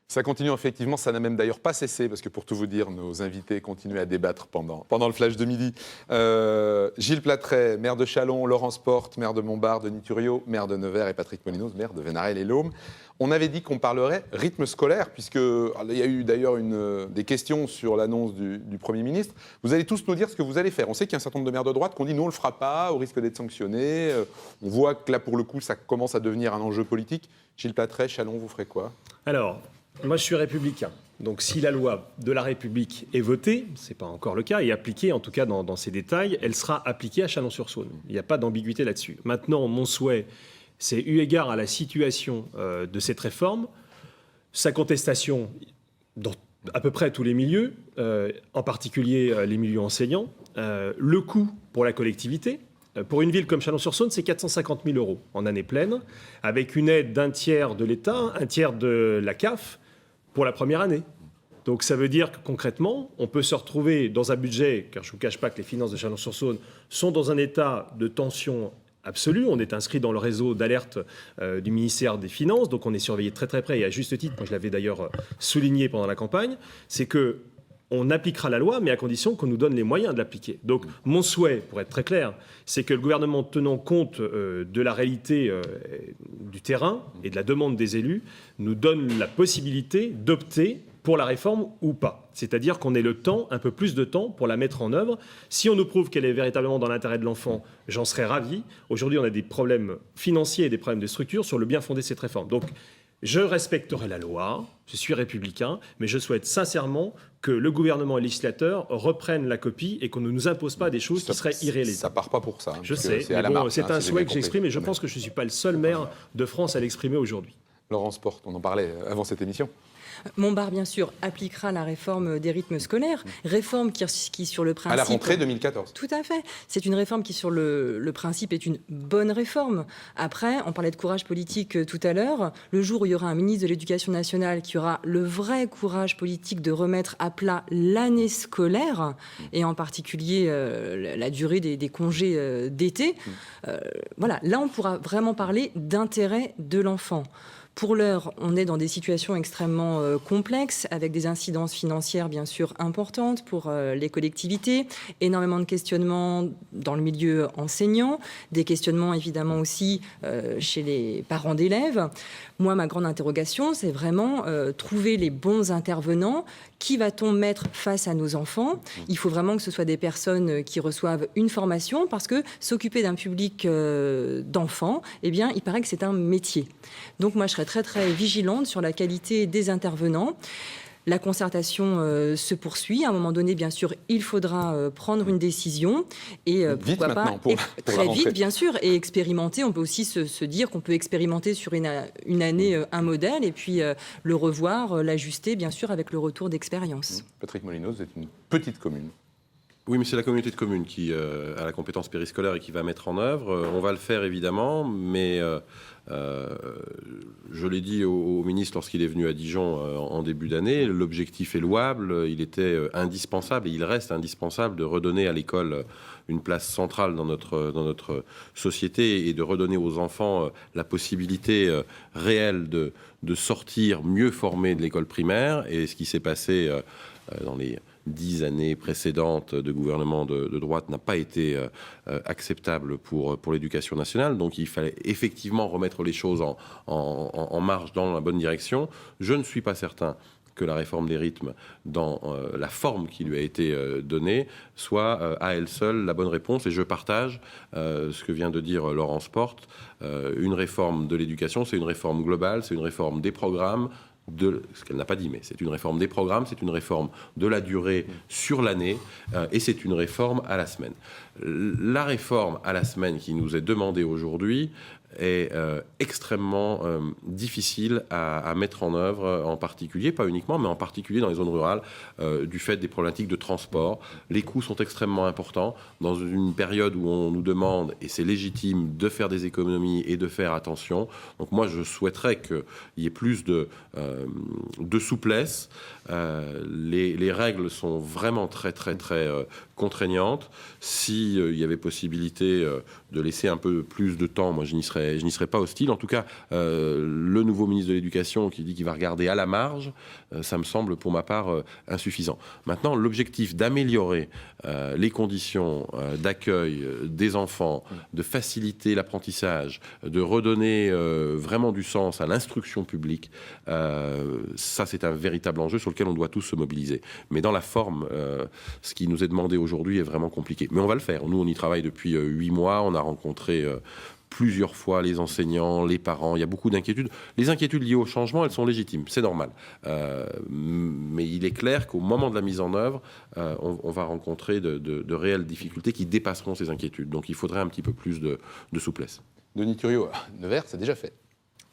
Ça continue, effectivement, ça n'a même d'ailleurs pas cessé, parce que pour tout vous dire, nos invités continuent à débattre pendant le flash de midi. Gilles Platret, maire de Châlons, Laurence Porte, maire de Montbard, Denis Thuriot, maire de Nevers, et Patrick Molinos, maire de Vénarel-et-Laume. On avait dit qu'on parlerait rythme scolaire, puisqu'il y a eu d'ailleurs des questions sur l'annonce du Premier ministre. Vous allez tous nous dire ce que vous allez faire. On sait qu'il y a un certain nombre de maires de droite qui ont dit non, on ne le fera pas, au risque d'être sanctionnés. On voit que là, pour le coup, ça commence à devenir un enjeu politique. Gilles Platret, Châlons, vous ferez quoi ? Alors, moi, je suis républicain. Donc, si la loi de la République est votée, ce n'est pas encore le cas, et appliquée, en tout cas dans ses détails, elle sera appliquée à Chalon-sur-Saône. Il n'y a pas d'ambiguïté là-dessus. Maintenant, mon souhait, c'est, eu égard à la situation de cette réforme, sa contestation dans à peu près tous les milieux, en particulier les milieux enseignants, le coût pour la collectivité. Pour une ville comme Chalon-sur-Saône, c'est 450 000 € en année pleine, avec une aide d'un tiers de l'État, un tiers de la CAF, pour la première année. Donc ça veut dire que concrètement, on peut se retrouver dans un budget, car je ne vous cache pas que les finances de Chalon-sur-Saône sont dans un état de tension absolue. On est inscrit dans le réseau d'alerte du ministère des Finances, donc on est surveillé très très près, et à juste titre, moi je l'avais d'ailleurs souligné pendant la campagne, c'est que on appliquera la loi, mais à condition qu'on nous donne les moyens de l'appliquer. Donc, mon souhait, pour être très clair, c'est que le gouvernement, tenant compte de la réalité du terrain et de la demande des élus, nous donne la possibilité d'opter pour la réforme ou pas. C'est-à-dire qu'on ait le temps, un peu plus de temps, pour la mettre en œuvre. Si on nous prouve qu'elle est véritablement dans l'intérêt de l'enfant, j'en serais ravi. Aujourd'hui, on a des problèmes financiers et des problèmes de structure sur le bien fondé de cette réforme. Donc, je respecterai la loi, je suis républicain, mais je souhaite sincèrement que le gouvernement et le législateur reprennent la copie et qu'on ne nous impose pas des choses qui seraient irréalisables. Ça part pas pour ça. Je sais, mais bon, c'est un souhait que j'exprime et je pense que je ne suis pas le seul maire de France à l'exprimer aujourd'hui. Laurence Porte, on en parlait avant cette émission. Montbard, bien sûr, appliquera la réforme des rythmes scolaires, réforme qui sur le principe... À la rentrée 2014. Tout à fait. C'est une réforme qui, sur le principe, est une bonne réforme. Après, on parlait de courage politique tout à l'heure. Le jour où il y aura un ministre de l'Éducation nationale qui aura le vrai courage politique de remettre à plat l'année scolaire, et en particulier la durée des congés d'été, voilà, là, on pourra vraiment parler d'intérêt de l'enfant. Pour l'heure, on est dans des situations extrêmement complexes, avec des incidences financières bien sûr importantes pour les collectivités, énormément de questionnements dans le milieu enseignant, des questionnements évidemment aussi chez les parents d'élèves. Moi, ma grande interrogation, c'est vraiment trouver les bons intervenants. Qui va-t-on mettre face à nos enfants ? Il faut vraiment que ce soit des personnes qui reçoivent une formation, parce que s'occuper d'un public d'enfants, eh bien, il paraît que c'est un métier. Donc moi, je serais très, très vigilante sur la qualité des intervenants. La concertation se poursuit. À un moment donné, bien sûr, il faudra prendre une décision. Et pourquoi pas très vite, bien sûr, et expérimenter. On peut aussi se dire qu'on peut expérimenter sur une année un modèle et puis le revoir, l'ajuster, bien sûr, avec le retour d'expérience. Patrick Molinos, vous êtes une petite commune. Oui, mais c'est la communauté de communes qui a la compétence périscolaire et qui va mettre en œuvre. On va le faire, évidemment, mais je l'ai dit au ministre lorsqu'il est venu à Dijon en début d'année, l'objectif est louable, il était indispensable et il reste indispensable de redonner à l'école une place centrale dans notre société et de redonner aux enfants la possibilité réelle de sortir mieux formés de l'école primaire. Et ce qui s'est passé dans les 10 années précédentes de gouvernement de droite n'a pas été acceptable pour l'éducation nationale. Donc il fallait effectivement remettre les choses en marche dans la bonne direction. Je ne suis pas certain que la réforme des rythmes, dans la forme qui lui a été donnée, soit à elle seule la bonne réponse. Et je partage ce que vient de dire Laurence Porte. Une réforme de l'éducation, c'est une réforme globale, c'est une réforme des programmes, ce qu'elle n'a pas dit, mais c'est une réforme des programmes, c'est une réforme de la durée sur l'année, et c'est une réforme à la semaine. La réforme à la semaine qui nous est demandée aujourd'hui est extrêmement difficile à mettre en œuvre, en particulier, pas uniquement, mais en particulier dans les zones rurales, du fait des problématiques de transport. Les coûts sont extrêmement importants dans une période où on nous demande, et c'est légitime, de faire des économies et de faire attention. Donc moi, je souhaiterais qu'il y ait plus de souplesse. Les règles sont vraiment très, très, très contraignantes. S'il y avait possibilité de laisser un peu plus de temps, moi, je n'y serais serais pas hostile. En tout cas, le nouveau ministre de l'Éducation qui dit qu'il va regarder à la marge, ça me semble pour ma part insuffisant. Maintenant, l'objectif d'améliorer les conditions d'accueil des enfants, de faciliter l'apprentissage, de redonner vraiment du sens à l'instruction publique, ça c'est un véritable enjeu sur lequel on doit tous se mobiliser. Mais dans la forme, ce qui nous est demandé aujourd'hui est vraiment compliqué. Mais on va le faire. Nous, on y travaille depuis 8 mois. On a rencontré plusieurs fois les enseignants, les parents. Il y a beaucoup d'inquiétudes. Les inquiétudes liées au changement, elles sont légitimes. C'est normal. Mais il est clair qu'au moment de la mise en œuvre, on va rencontrer de réelles difficultés qui dépasseront ces inquiétudes. Donc il faudrait un petit peu plus de souplesse. Denis Thuriot, Nevers, c'est déjà fait.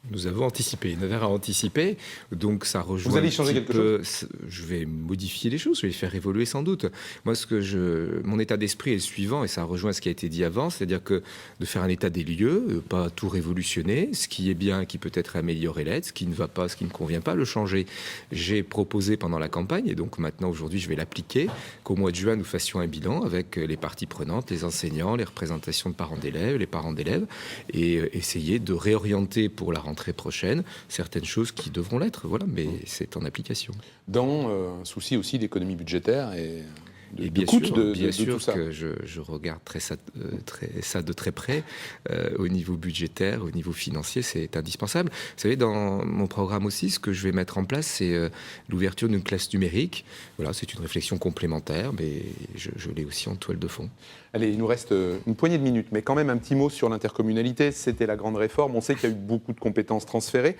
Nous avons anticipé, Nevers a anticipé, donc ça rejoint. Vous allez changer quelque chose ? Je vais modifier les choses, je vais les faire évoluer sans doute. Moi, mon état d'esprit est le suivant, et ça rejoint ce qui a été dit avant, c'est-à-dire que de faire un état des lieux, pas tout révolutionner, ce qui est bien, qui peut être amélioré l'aide, ce qui ne va pas, ce qui ne convient pas, le changer. J'ai proposé pendant la campagne, et donc maintenant, aujourd'hui, je vais l'appliquer, qu'au mois de juin, nous fassions un bilan avec les parties prenantes, les enseignants, les représentations de parents d'élèves, les parents d'élèves, et essayer de réorienter pour la rentrée prochaine certaines choses qui devront l'être, voilà, mais c'est en application. Dans un souci aussi d'économie budgétaire et Et bien sûr tout ça. que je regarde ça de très près au niveau budgétaire, au niveau financier, c'est indispensable. Vous savez, dans mon programme aussi, ce que je vais mettre en place, c'est l'ouverture d'une classe numérique. Voilà, c'est une réflexion complémentaire, mais je l'ai aussi en toile de fond. Allez, il nous reste une poignée de minutes, mais quand même un petit mot sur l'intercommunalité. C'était la grande réforme. On sait qu'il y a eu beaucoup de compétences transférées.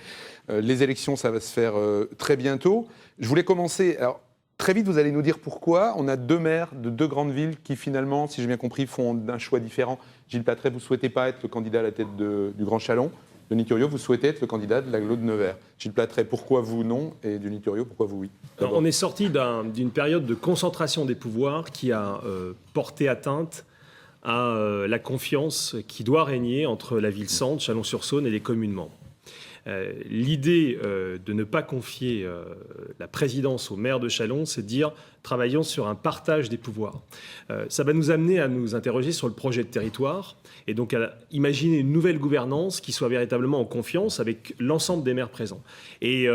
Les élections, ça va se faire très bientôt. Je voulais commencer... Alors, très vite, vous allez nous dire pourquoi. On a 2 maires de 2 grandes villes qui, finalement, si j'ai bien compris, font un choix différent. Gilles Plattret, vous ne souhaitez pas être le candidat à la tête du Grand Chalon. Denis Thuriot, vous souhaitez être le candidat de l'agglo de Nevers. Gilles Plattret, pourquoi vous non? Et Denis Thuriot, pourquoi vous oui? Alors, on est sorti d'une période de concentration des pouvoirs qui a porté atteinte à la confiance qui doit régner entre la ville-centre, Chalon-sur-Saône et les communes membres. L'idée de ne pas confier la présidence au maire de Chalon, c'est de dire travaillons sur un partage des pouvoirs. Ça va nous amener à nous interroger sur le projet de territoire et donc à imaginer une nouvelle gouvernance qui soit véritablement en confiance avec l'ensemble des maires présents. Et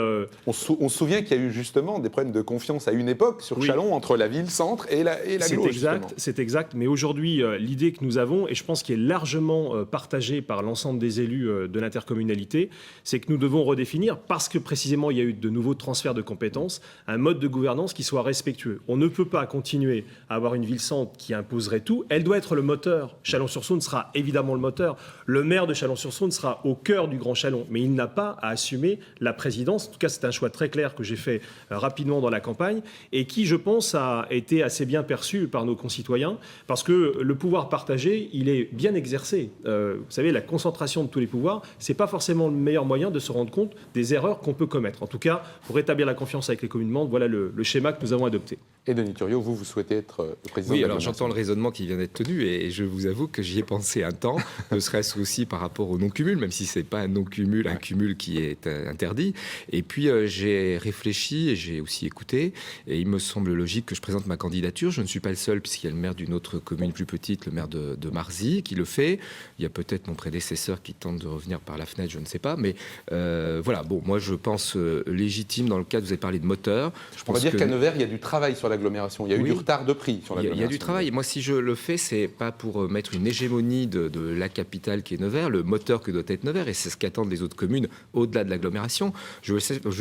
on se souvient qu'il y a eu justement des problèmes de confiance à une époque sur Chalon entre la ville-centre et l'agglo. C'est exact, mais aujourd'hui, l'idée que nous avons, et je pense qu'elle est largement partagée par l'ensemble des élus de l'intercommunalité, c'est que nous devons redéfinir, parce que précisément il y a eu de nouveaux transferts de compétences, un mode de gouvernance qui soit respectueux. On ne peut pas continuer à avoir une ville-centre qui imposerait tout. Elle doit être le moteur. Chalon-sur-Saône sera évidemment le moteur. Le maire de Chalon-sur-Saône sera au cœur du Grand Chalon, mais il n'a pas à assumer la présidence. En tout cas, c'est un choix très clair que j'ai fait rapidement dans la campagne et qui, je pense, a été assez bien perçu par nos concitoyens parce que le pouvoir partagé, il est bien exercé. Vous savez, la concentration de tous les pouvoirs, c'est pas forcément le meilleur moyen de se rendre compte des erreurs qu'on peut commettre. En tout cas, pour rétablir la confiance avec les communes membres, voilà le schéma que nous avons adopté. Et Denis Thuriot, vous souhaitez être le président de la alors j'entends le raisonnement qui vient d'être tenu et je vous avoue que j'y ai pensé un temps, ne serait-ce aussi par rapport au non-cumul, même si ce n'est pas un non-cumul, un cumul qui est interdit. Et puis j'ai réfléchi et j'ai aussi écouté et il me semble logique que je présente ma candidature. Je ne suis pas le seul puisqu'il y a le maire d'une autre commune plus petite, le maire de Marzy, qui le fait. Il y a peut-être mon prédécesseur qui tente de revenir par la fenêtre, je ne sais pas. Mais voilà, bon, moi je pense légitime dans le cadre, vous avez parlé de moteur. On va dire qu'à Nevers, il y a du travail sur l'agglomération. Il y a eu du retard de prix sur l'agglomération. Il y a du travail. Moi, si je le fais, c'est pas pour mettre une hégémonie de la capitale qui est Nevers, le moteur que doit être Nevers, et c'est ce qu'attendent les autres communes au-delà de l'agglomération. Je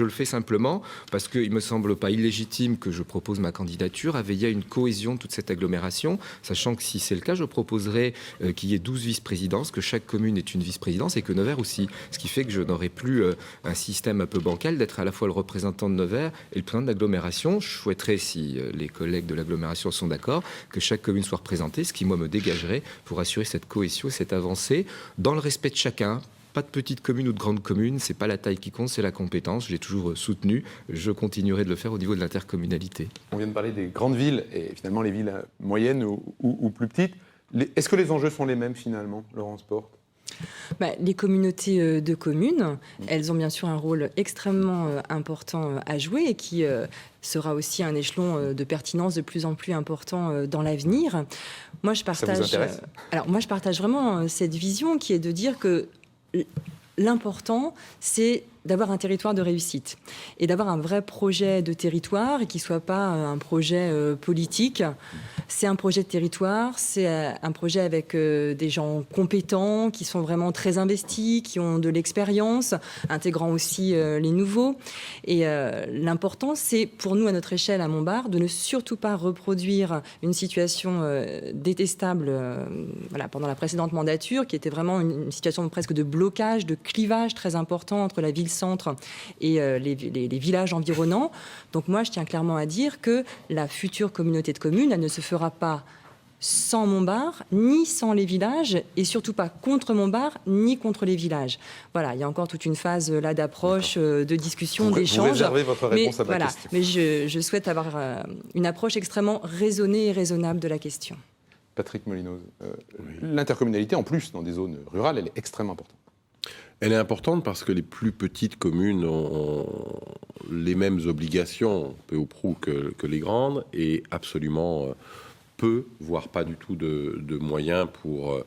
le fais simplement parce qu'il me semble pas illégitime que je propose ma candidature à veiller à une cohésion de toute cette agglomération, sachant que si c'est le cas, je proposerai qu'il y ait 12 vice-présidences, que chaque commune ait une vice-présidence et que Nevers aussi. Ce qui fait que je n'aurai plus un système un peu bancal d'être à la fois le représentant de Nevers et le président de l'agglomération. Je souhaiterais, si les collègues de l'agglomération sont d'accord, que chaque commune soit représentée, ce qui, moi, me dégagerait pour assurer cette cohésion, cette avancée, dans le respect de chacun. Pas de petite commune ou de grande commune, c'est pas la taille qui compte, c'est la compétence. Je l'ai toujours soutenu, je continuerai de le faire au niveau de l'intercommunalité. On vient de parler des grandes villes et finalement les villes moyennes ou plus petites. Est-ce que les enjeux sont les mêmes finalement, Laurence Porte ? Les communautés de communes, elles ont bien sûr un rôle extrêmement important à jouer et qui sera aussi un échelon de pertinence de plus en plus important dans l'avenir. Moi, je partage, Ça vous intéresse ? alors moi, je partage vraiment cette vision qui est de dire que l'important, c'est d'avoir un territoire de réussite et d'avoir un vrai projet de territoire et qui ne soit pas un projet politique. C'est un projet de territoire, c'est un projet avec des gens compétents, qui sont vraiment très investis, qui ont de l'expérience, intégrant aussi les nouveaux. Et l'important, c'est pour nous, à notre échelle, à Montbard, de ne surtout pas reproduire une situation détestable pendant la précédente mandature, qui était vraiment une situation presque de blocage, de clivage très important entre la ville-centre et les villages environnants. Donc moi, je tiens clairement à dire que la future communauté de communes, elle ne se fera pas sans Montbard, ni sans les villages, et surtout pas contre Montbard, ni contre les villages. Voilà, il y a encore toute une phase là d'approche, de discussion, d'échange. Vous réservez votre réponse à ma question. Mais je souhaite avoir une approche extrêmement raisonnée et raisonnable de la question. Patrick Molinoz, l'intercommunalité, en plus, dans des zones rurales, elle est extrêmement importante. Elle est importante parce que les plus petites communes ont les mêmes obligations, peu ou prou, que les grandes, et absolument peu, voire pas du tout de moyens pour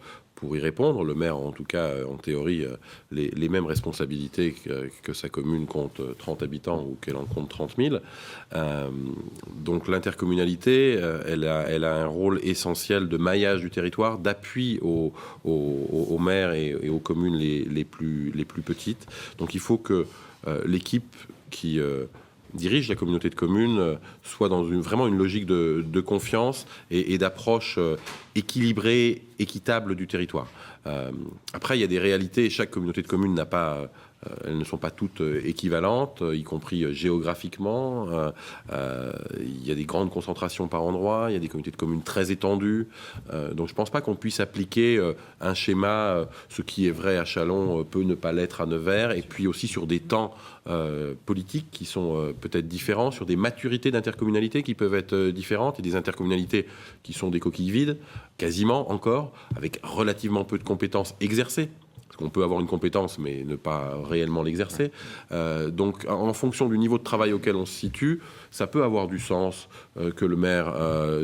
y répondre. Le maire, en tout cas, en théorie, les mêmes responsabilités que sa commune compte 30 habitants ou qu'elle en compte 30 000. Donc l'intercommunalité, elle a un rôle essentiel de maillage du territoire, d'appui aux maires et aux communes les plus petites. Donc il faut que l'équipe qui dirige la communauté de communes soit dans vraiment une logique de confiance et d'approche équilibrée, équitable du territoire. Après, il y a des réalités. Chaque communauté de communes n'a pas... elles ne sont pas toutes équivalentes, y compris géographiquement. Il y a des grandes concentrations par endroit, il y a des communautés de communes très étendues. Donc je ne pense pas qu'on puisse appliquer un schéma, ce qui est vrai à Châlons peut ne pas l'être à Nevers, et puis aussi sur des temps politiques qui sont peut-être différents, sur des maturités d'intercommunalité qui peuvent être différentes, et des intercommunalités qui sont des coquilles vides, quasiment encore, avec relativement peu de compétences exercées. On peut avoir une compétence, mais ne pas réellement l'exercer. Donc, en fonction du niveau de travail auquel on se situe, ça peut avoir du sens que le maire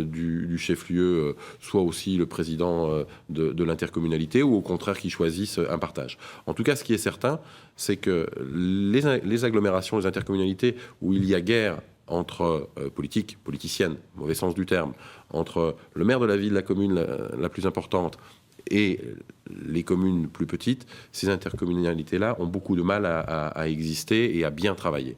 du chef-lieu soit aussi le président de l'intercommunalité, ou au contraire qu'il choisisse un partage. En tout cas, ce qui est certain, c'est que les agglomérations, les intercommunalités où il y a guerre entre politiciennes, mauvais sens du terme, entre le maire de la ville, la commune la plus importante, et les communes plus petites, ces intercommunalités-là ont beaucoup de mal à exister et à bien travailler.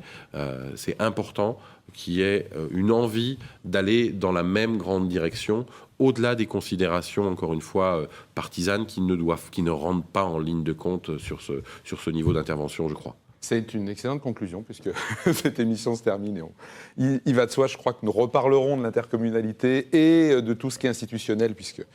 C'est important qu'il y ait une envie d'aller dans la même grande direction, au-delà des considérations, encore une fois, partisanes qui ne rentrent pas en ligne de compte sur ce niveau d'intervention, je crois. C'est une excellente conclusion, puisque cette émission se termine. Il va de soi, je crois, que nous reparlerons de l'intercommunalité et de tout ce qui est institutionnel, puisque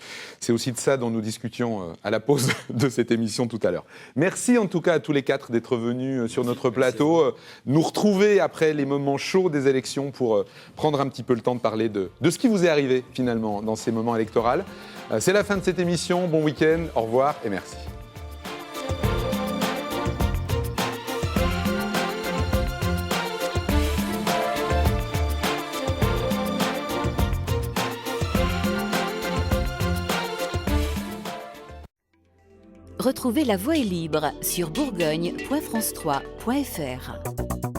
c'est aussi de ça dont nous discutions à la pause de cette émission tout à l'heure. Merci en tout cas à tous les quatre d'être venus sur notre plateau, nous retrouver après les moments chauds des élections pour prendre un petit peu le temps de parler de ce qui vous est arrivé finalement dans ces moments électoraux. C'est la fin de cette émission. Bon week-end, au revoir et merci. Retrouvez La Voix est libre sur bourgogne.france3.fr.